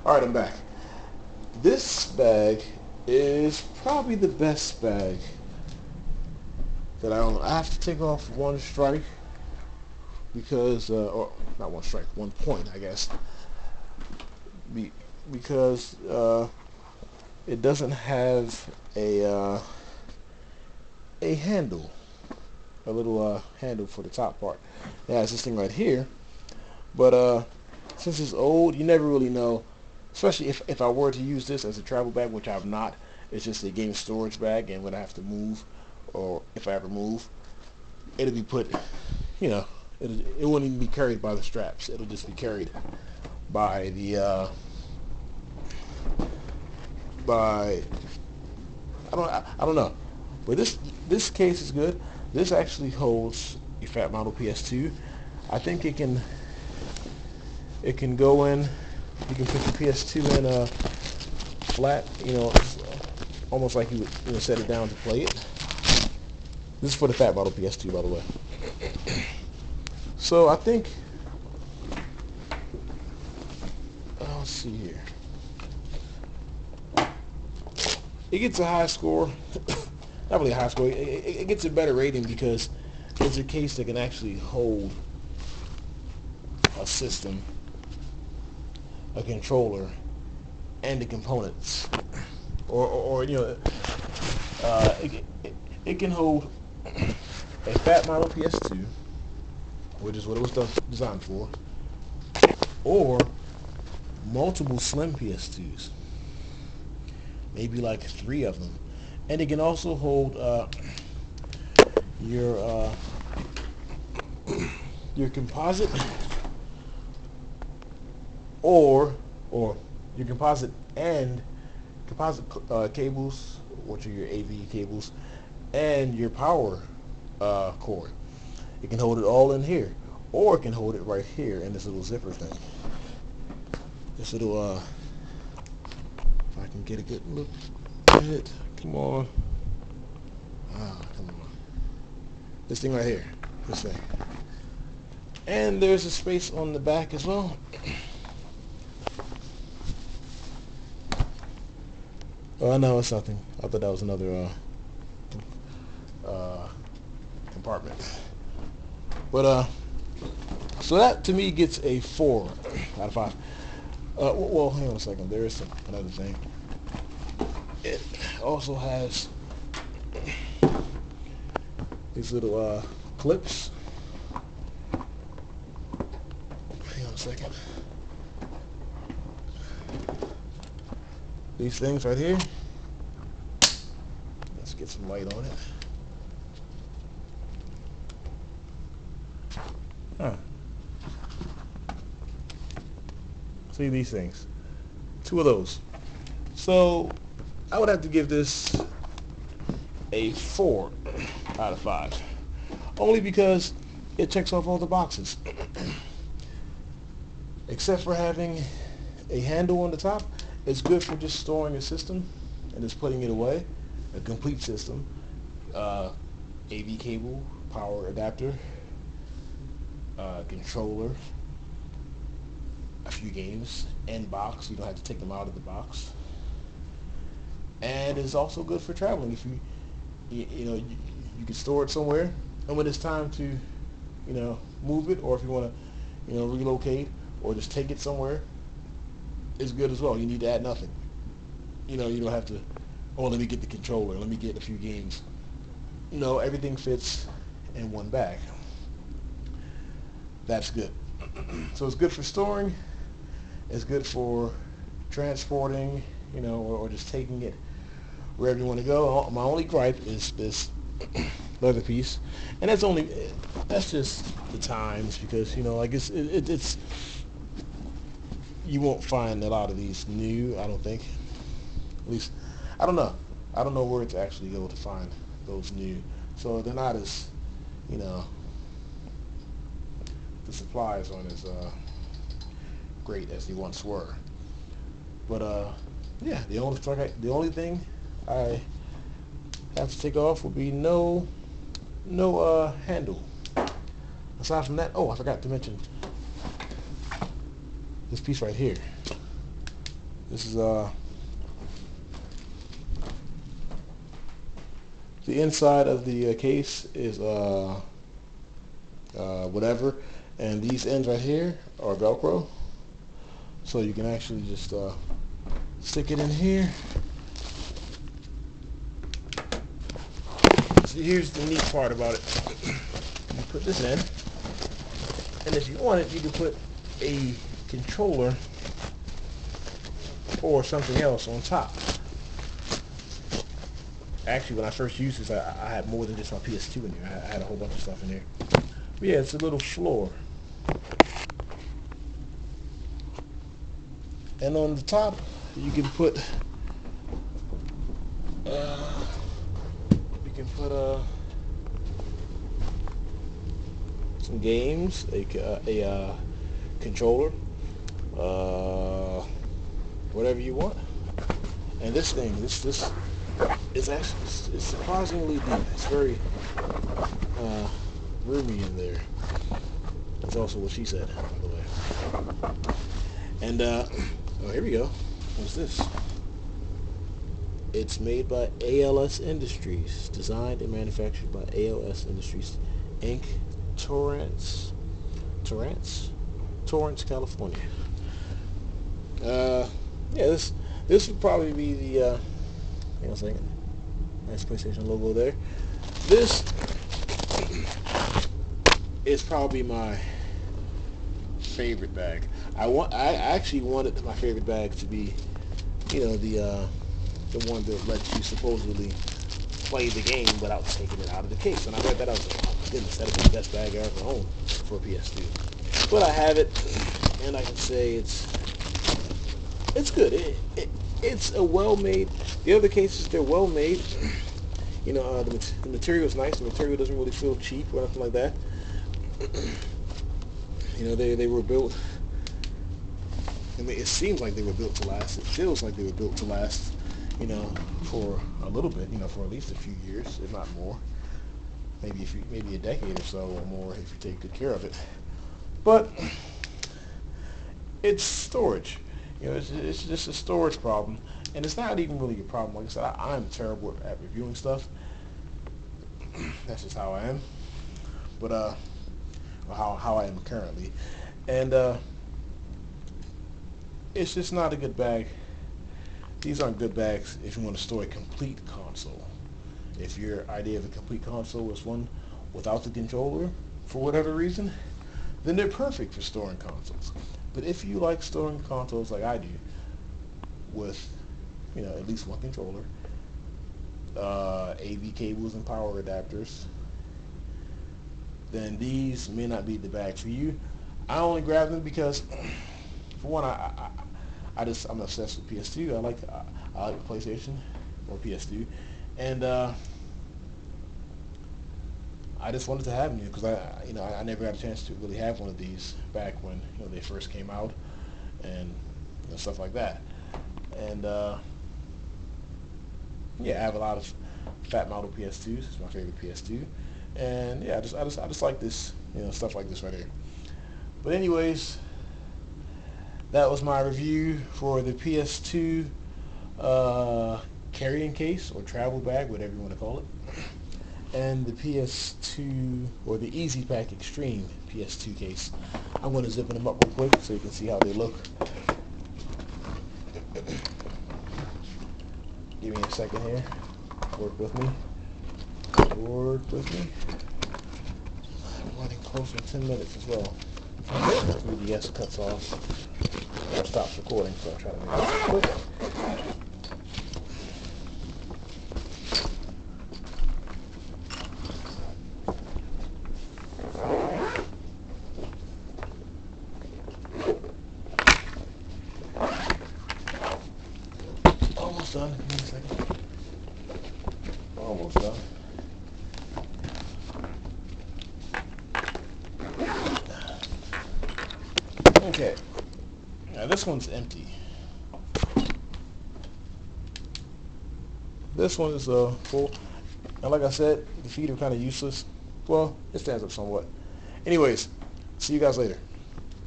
Alright, I'm back. This bag is probably the best bag that I own. I have to take off one strike because, or not one strike, 1 point, I guess, because it doesn't have a handle, a little handle for the top part. It has this thing right here, but since it's old, you never really know. Especially if I were to use this as a travel bag, which I've not. It's just a game storage bag, and when I have to move, or if I ever move, it'll be put, you know, it won't even be carried by the straps. It'll just be carried by the, I don't know. But this case is good. This actually holds a fat model ps2. I think it can go in. You can put the ps2 in flat, almost like you would set it down to play it. This is for the fat model ps2, by the way. So I think, let's see here. It gets a high score. Not really a high score. It gets a better rating because it's a case that can actually hold a system, a controller, and the components, or it can hold a fat model PS2, which is what it was designed for, or multiple slim PS2s, maybe like 3 of them, and it can also hold your composite or your composite cables, which are your AV cables, and your power cord. It can hold it all in here, or it can hold it right here in this little zipper thing. This little, if I can get a good look at it, come on. Come on. This thing right here, this thing. And there's a space on the back as well. Oh, no, it's nothing. I thought that was another compartment. But so that to me gets a 4 out of 5. Well, hang on a second. There is another thing. It also has these little clips. Hang on a second. These things right here. Let's get some light on it. See these things? 2 of those. So I would have to give this a 4 out of 5. Only because it checks off all the boxes. Except for having a handle on the top. It's good for just storing a system and just putting it away. A complete system. AV cable, power adapter, controller, a few games, and box. You don't have to take them out of the box. And it's also good for traveling. If you can store it somewhere, and when it's time to move it, or if you want to relocate or just take it somewhere, it's good as well. You need to add nothing. You don't have to, oh, let me get the controller, let me get a few games. Everything fits in one bag. That's good. So it's good for storing. It's good for transporting, or just taking it wherever you want to go. My only gripe is this leather piece, and that's just the times, because like it's you won't find a lot of these new, I don't think. At least, I don't know where to actually go to find those new. So they're not as, the supplies aren't as great as they once were. But yeah, the only thing I have to take off would be no handle. Aside from that, oh, I forgot to mention this piece right here. This is the inside of the case is whatever, and these ends right here are Velcro, so you can actually just stick it in here. So here's the neat part about it. You put this in, and if you want it, you can put a controller or something else on top. Actually, when I first used this, I had more than just my PS2 in there. I had a whole bunch of stuff in there. But yeah, it's a little floor. And on the top, you can put some games, a controller, whatever you want. And this thing, this is actually it's surprisingly deep. It's very roomy in there. That's also what she said, by the way. And oh, here we go. What's this? It's made by ALS Industries, designed and manufactured by ALS Industries, Inc., Torrance, California. Yeah, this would probably be the hang on a second. Nice PlayStation logo there. This is probably my favorite bag. I actually wanted my favorite bag to be, you know, the one that lets you supposedly play the game without taking it out of the case. When I read that, I was like, oh my goodness, that'd be the best bag I ever owned for a PS2. But I have it, and I can say it's good. It's a well-made. The other cases, they're well-made. You know, the material is nice. The material doesn't really feel cheap or nothing like that. You know, they were built. I mean, it seems like they were built to last. It feels like they were built to last. You know, for a little bit. You know, for at least a few years, if not more. Maybe a decade or so or more if you take good care of it. But it's storage. You know, it's just a storage problem, and it's not even really a problem. Like I said, I'm terrible at reviewing stuff. That's just how I am. But how I am currently, and it's just not a good bag. These aren't good bags if you want to store a complete console. If your idea of a complete console is one without the controller, for whatever reason, then they're perfect for storing consoles. But if you like storing consoles like I do, with, you know, at least one controller, AV cables and power adapters, then these may not be the bag for you. I only grab them because, for one, I'm obsessed with PS2. I like PlayStation or PS2, and I just wanted to have them because I never got a chance to really have one of these back when, you know, they first came out, and, you know, stuff like that. And yeah, I have a lot of fat model PS2s. It's my favorite PS2, and yeah, I just like this, you know, stuff like this right here. But anyways, that was my review for the PS2 carrying case or travel bag, whatever you want to call it, and the PS2 or the Easy Pack Extreme PS2 case. I'm going to zip them up real quick so you can see how they look. Give me a second here. Work with me. I'm running close to 10 minutes as well. The ES cuts off or stops recording, so I'll try to make this quick. Almost done. Give me a second. Almost done. Okay. Now this one's empty. This one is full. And like I said, the feet are kind of useless. Well, it stands up somewhat. Anyways, see you guys later.